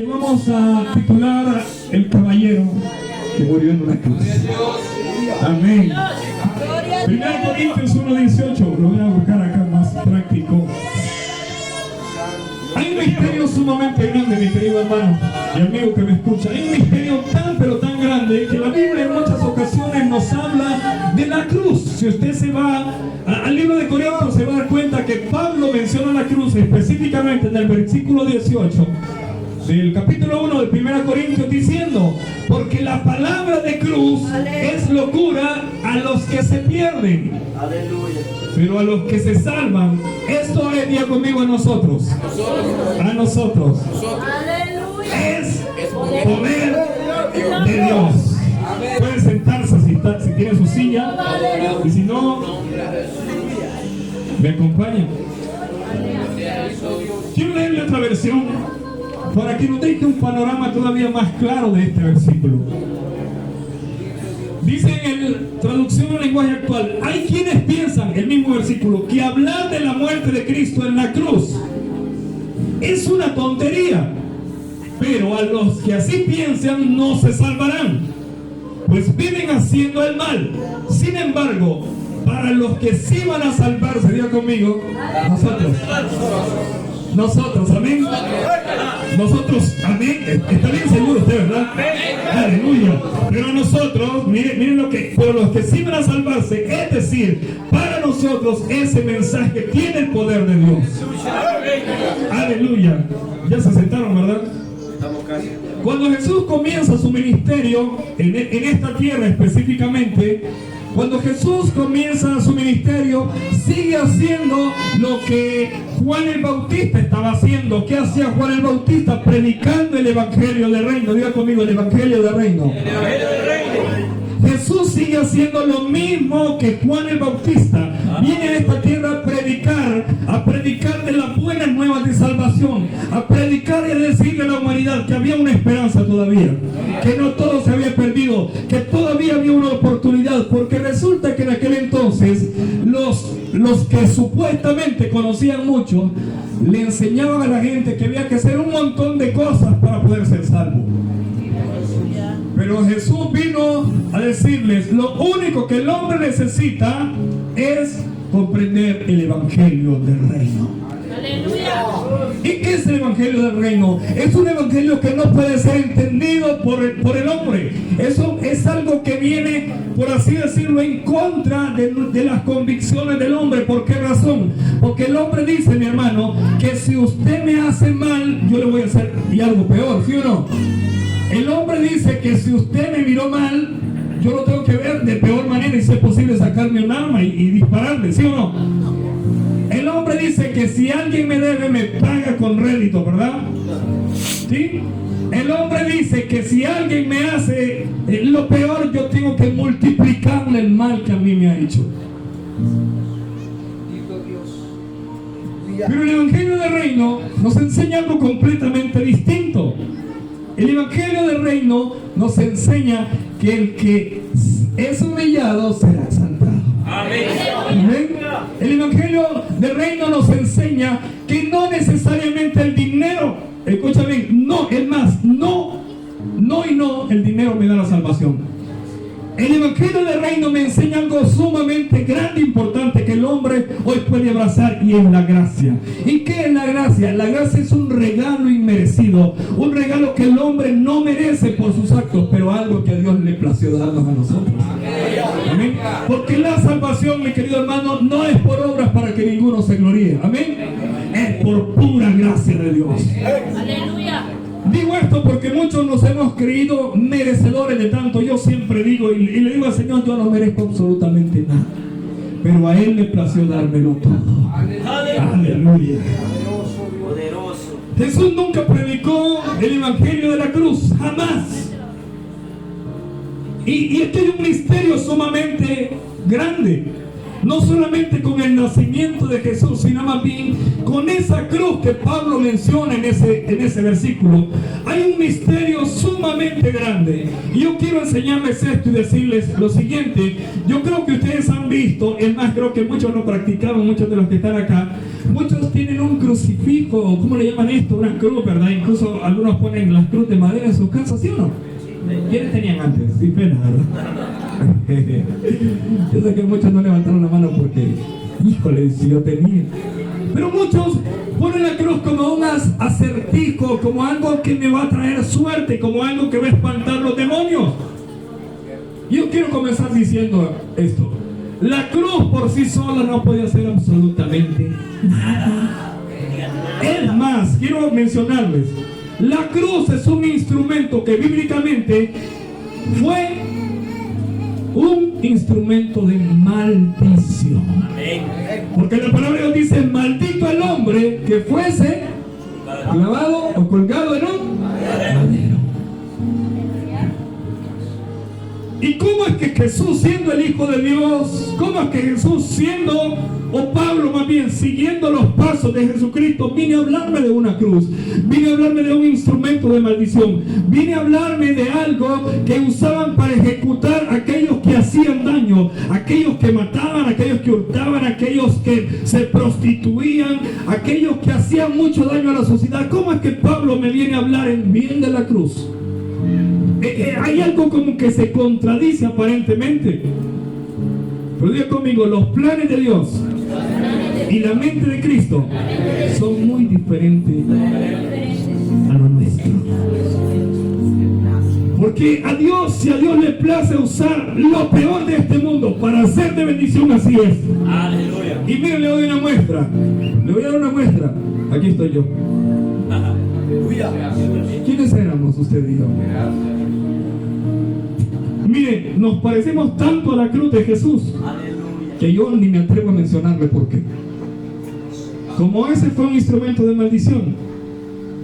Y vamos a titular El caballero que murió en una cruz. Amén. 1 Corintios 1:18, lo voy a buscar acá más práctico. Hay un misterio sumamente grande, mi querido hermano y amigo que me escucha. Hay un misterio tan pero tan grande que la Biblia en muchas ocasiones nos habla de la cruz. Si usted se va al libro de Corintios, se va a dar cuenta que Pablo menciona la cruz específicamente en el versículo 18 del capítulo 1 de 1 Corintios, diciendo: porque la palabra de cruz es locura a los que se pierden, pero a los que se salvan, esto es, día conmigo, a nosotros, es poder de Dios. Pueden sentarse si tienen su silla, y si no, me acompañan. Quiero leerle otra versión para que nos deje un panorama todavía más claro de este versículo. Dice en traducción al lenguaje actual: hay quienes piensan, el mismo versículo, que hablar de la muerte de Cristo en la cruz es una tontería, pero a los que así piensan no se salvarán, pues viven haciendo el mal. Sin embargo, para los que sí van a salvarse, diga conmigo, nosotros, amén. Nosotros, amén. Está bien seguro usted, ¿verdad? Aleluya. Pero nosotros, miren lo que, pero los que sí van a salvarse, es decir, para nosotros ese mensaje tiene el poder de Dios. Aleluya. Ya se sentaron, ¿verdad? Cuando Jesús comienza su ministerio en esta tierra específicamente, cuando Jesús comienza su ministerio, sigue haciendo lo que Juan el Bautista estaba haciendo. ¿Qué hacía Juan el Bautista? Predicando el Evangelio del Reino. Diga conmigo, el Evangelio del Reino. Jesús sigue haciendo lo mismo que Juan el Bautista. Viene a esta tierra a predicar de las buenas nuevas de salvación, a predicar y a decirle a la humanidad que había una esperanza todavía, que no todo se había perdido, que todavía había una oportunidad, porque resulta que en aquel entonces los que supuestamente conocían mucho le enseñaban a la gente que había que hacer un montón de cosas para poder ser salvo. Pero Jesús vino a decirles: lo único que el hombre necesita es comprender el Evangelio del Reino. ¡Aleluya! ¿Y qué es el Evangelio del Reino? Es un evangelio que no puede ser entendido por el hombre. Eso es algo que viene, por así decirlo, en contra de las convicciones del hombre. ¿Por qué razón? Porque el hombre dice, mi hermano, que si usted me hace mal, yo le voy a hacer y algo peor, ¿sí o no? El hombre dice que si usted me miró mal, yo lo tengo que ver de peor manera y si es posible sacarme un arma y dispararle, ¿sí o no? El hombre dice que si alguien me debe, me paga con rédito, ¿verdad? ¿Sí? El hombre dice que si alguien me hace lo peor, yo tengo que multiplicarle el mal que a mí me ha hecho. Pero el Evangelio del Reino nos enseña algo completamente distinto. El Evangelio del Reino nos enseña que el que es humillado será exaltado. Amén. El Evangelio del Reino nos enseña que no necesariamente el dinero, escucha bien, no, es más, no, el dinero me da la salvación. El Evangelio del Reino me enseña algo sumamente grande e importante que el hombre hoy puede abrazar, y es la gracia. ¿Y qué es la gracia? La gracia es un regalo inmerecido, un regalo que el hombre no merece por sus actos, pero algo que a Dios le plació darnos a nosotros. Amén. Porque la salvación, mi querido hermano, no es por obras para que ninguno se gloríe. Amén. Es por pura gracia de Dios. Aleluya. Digo esto porque muchos nos hemos creído merecedores de tanto. Yo siempre digo y le digo al Señor: yo no merezco absolutamente nada, pero a Él le plació dármelo todo. Aleluya. Jesús nunca predicó el Evangelio de la cruz, jamás. Y este es un misterio sumamente grande. No solamente con el nacimiento de Jesús, sino más bien con esa cruz que Pablo menciona en ese versículo. Hay un misterio sumamente grande. Y yo quiero enseñarles esto y decirles lo siguiente. Yo creo que ustedes han visto, es más, creo que muchos lo practicaron, muchos de los que están acá. Muchos tienen un crucifijo, ¿cómo le llaman esto? Una cruz, ¿verdad? Incluso algunos ponen las cruz de madera en sus casas, ¿sí o no? ¿Quiénes tenían antes? Sin pena, ¿verdad? Yo sé que muchos no levantaron la mano porque, híjole, si yo tenía. Pero muchos ponen la cruz como un acertijo, como algo que me va a traer suerte, como algo que va a espantar los demonios. Yo quiero comenzar diciendo esto. La cruz por sí sola no puede hacer absolutamente nada. Es más, quiero mencionarles, la cruz es un instrumento que bíblicamente fue un instrumento de maldición. Porque la palabra de Dios dice, maldito el hombre que fuese clavado o colgado en un madero. ¿Y cómo es que Jesús, siendo el Hijo de Dios, cómo es que Jesús, siendo, o Pablo más bien, siguiendo los pasos de Jesucristo, vine a hablarme de una cruz, vine a hablarme de un instrumento de maldición, vine a hablarme de algo que usaban para ejecutar a aquellos que hacían daño, aquellos que mataban, aquellos que hurtaban, aquellos que se prostituían, aquellos que hacían mucho daño a la sociedad? ¿Cómo es que Pablo me viene a hablar en bien de la cruz? Hay algo como que se contradice aparentemente. Pero diga conmigo, los planes de Dios y la mente de Cristo son muy diferentes a lo nuestro. Porque a Dios, si a Dios le place usar lo peor de este mundo para hacer de bendición, así es. Aleluya. Y miren, le doy una muestra. Le voy a dar una muestra. Aquí estoy yo. ¿Quiénes éramos usted y yo? Miren, nos parecemos tanto a la cruz de Jesús que yo ni me atrevo a mencionarle por qué. Como ese fue un instrumento de maldición,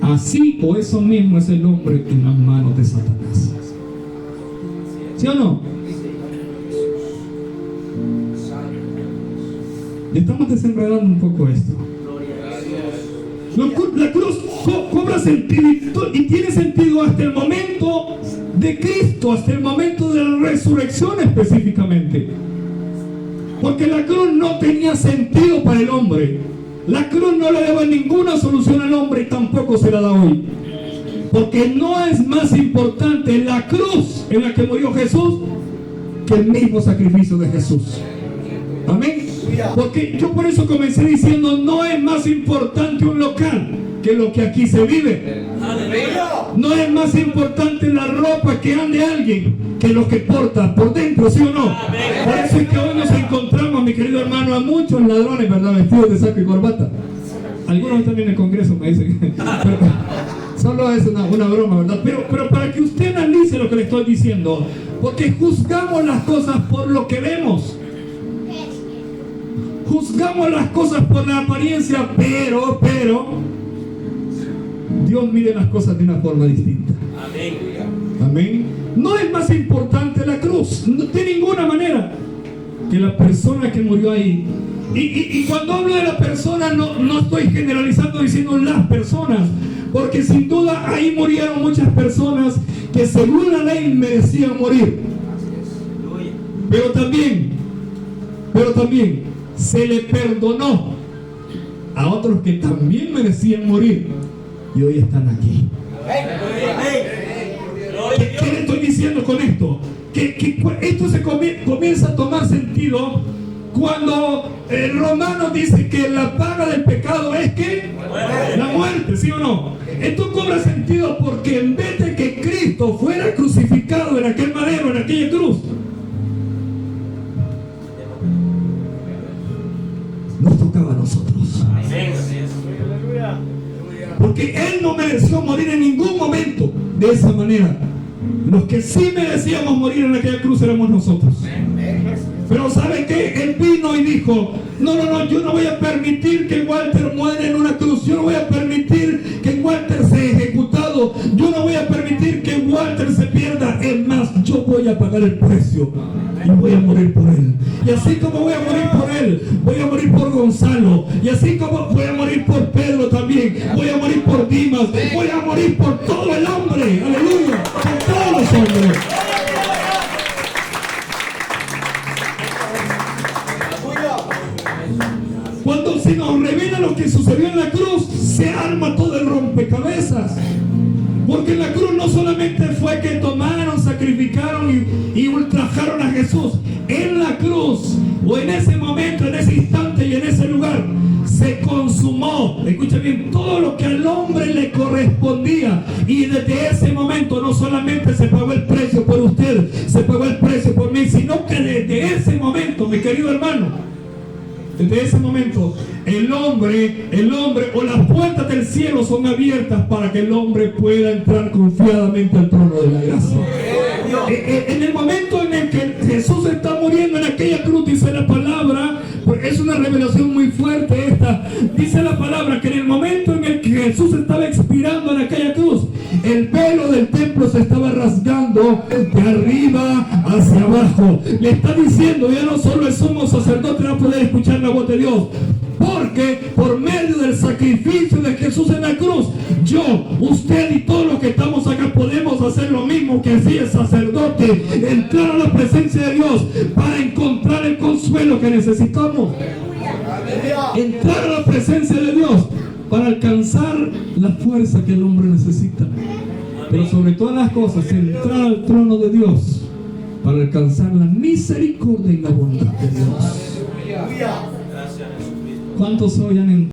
así o eso mismo es el hombre en las manos de Satanás. ¿Sí o no? Estamos desenredando un poco esto. La cruz cobra sentido y tiene sentido hasta el momento de Cristo, hasta el momento de la resurrección específicamente. Porque la cruz no tenía sentido para el hombre. La cruz no le daba ninguna solución al hombre y tampoco se la da hoy. Porque no es más importante la cruz en la que murió Jesús que el mismo sacrificio de Jesús. Amén. Porque yo por eso comencé diciendo, no es más importante un local que lo que aquí se vive. No es más importante la ropa que ande alguien que lo que porta por dentro, ¿sí o no? Por eso es que hoy nos encontramos, mi querido hermano, a muchos ladrones, ¿verdad? Vestidos de saco y corbata. Algunos están en el Congreso, me dicen. Pero solo es una broma, ¿verdad? Pero para que usted analice lo que le estoy diciendo, porque juzgamos las cosas por lo que vemos. Juzgamos las cosas por la apariencia, pero Dios mide las cosas de una forma distinta. Amén. Amén. No es más importante la cruz, de ninguna manera, que la persona que murió ahí. Y cuando hablo de la persona, no estoy generalizando diciendo las personas, porque sin duda ahí murieron muchas personas que según la ley merecían morir. Pero también se le perdonó a otros que también merecían morir y hoy están aquí. ¿Qué le estoy diciendo con esto? Que esto se comienza a tomar sentido cuando el Romano dice que la paga del pecado es que la muerte, ¿sí o no? Esto cobra sentido porque en vez de que Cristo fuera crucificado en aquel madero, en aquella cruz, nos tocaba a nosotros. Porque Él no mereció morir en ningún momento de esa manera. Los que sí merecíamos morir en aquella cruz éramos nosotros. Pero ¿sabe qué? Él vino y dijo, no, yo no voy a permitir que Walter muera en una cruz. Yo no voy a permitir que Walter sea ejecutado. Yo no voy a permitir que Walter se pierda. Es más, yo voy a pagar el precio y voy a morir por él. Y así como voy a morir por él, voy a morir por Gonzalo. Y así como voy a morir por Pedro también, voy a morir por Dimas, voy a morir por todo el hombre. Aleluya, por todos los hombres. Cuando se nos revela lo que sucedió en la cruz, la cruz no solamente fue que tomaron, sacrificaron y ultrajaron a Jesús. En la cruz, o en ese momento, en ese instante y en ese lugar, se consumó, escucha bien, todo lo que al hombre le correspondía. Y desde ese momento no solamente se pagó el precio por usted, se pagó el precio por mí, sino que desde ese momento, mi querido hermano, desde ese momento el hombre o las puertas del cielo son abiertas para que el hombre pueda entrar confiadamente al trono de la gracia. En el momento en el que Jesús está muriendo en aquella cruz, dice la palabra, es una revelación muy fuerte esta, dice la palabra que en el momento en el que Jesús estaba expirando en aquella cruz, el velo del templo se estaba rasgando de arriba hacia abajo. Le está diciendo, ya no solo el sumo sacerdote va a poder escuchar la voz de Dios, porque por medio del sacrificio de Jesús en la cruz, yo, usted y todos los que estamos acá podemos hacer lo mismo que hacía el sacerdote, entrar a la presencia de Dios para encontrar el consuelo que necesitamos. Entrar a la presencia de Dios para alcanzar la fuerza que el hombre necesita. Pero sobre todas las cosas, entrar al trono de Dios para alcanzar la misericordia y la bondad de Dios. ¿Cuántos hoy han entrado?